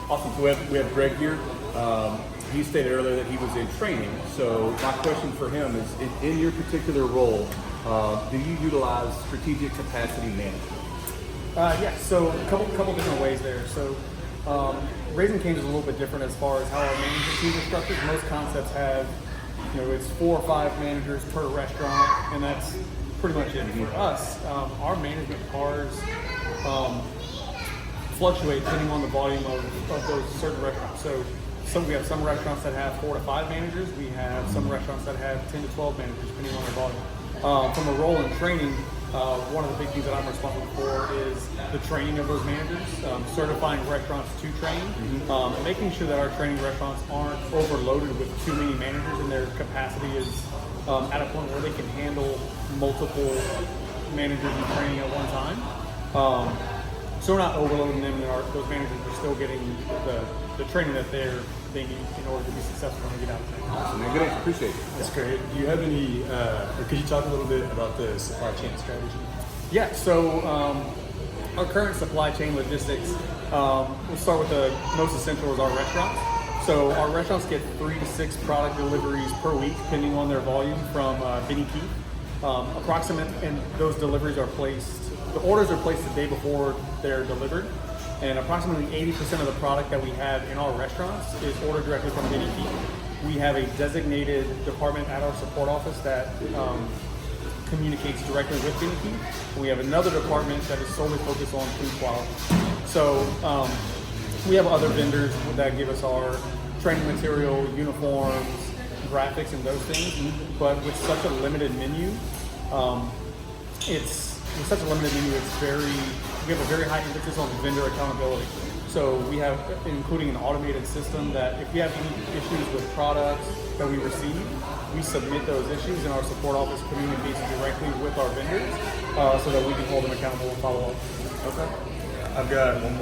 Awesome. So we have Greg here. He stated earlier that he was in training. So my question for him is, in your particular role, do you utilize strategic capacity management? Yeah, so a couple different ways there. So Raising Cane's is a little bit different as far as how our management team is structured. Most concepts have, it's 4 or 5 managers per restaurant, and that's pretty much it. For us, our management pars fluctuate depending on the volume of those certain restaurants. So we have some restaurants that have 4 to 5 managers. We have some restaurants that have 10 to 12 managers, depending on their volume. From a role in training, one of the big things that I'm responsible for is the training of those managers, certifying restaurants to train, and making sure that our training restaurants aren't overloaded with too many managers and their capacity is at a point where they can handle multiple managers in training at one time. So we're not overloading them, and those managers are still getting the training that they need in order to be successful and get out of training. Awesome, man. Good answer. Appreciate it. That's great. Do you have any, or could you talk a little bit about the supply chain strategy? Yeah, so our current supply chain logistics, we'll start with the most essential is our restaurants. So our restaurants get 3 to 6 product deliveries per week, depending on their volume from Vid3. And those deliveries are placed, the orders are placed the day before they're delivered. And approximately 80% of the product that we have in our restaurants is ordered directly from Vid3. We have a designated department at our support office that communicates directly with Vid3. We have another department that is solely focused on food quality. So we have other vendors that give us our training material, uniforms, graphics, and those things. But with such a limited menu, we have a very high emphasis on vendor accountability. So we have, including an automated system that if we have any issues with products that we receive, we submit those issues and our support office communicates directly with our vendors so that we can hold them accountable and follow up. Okay. I've got one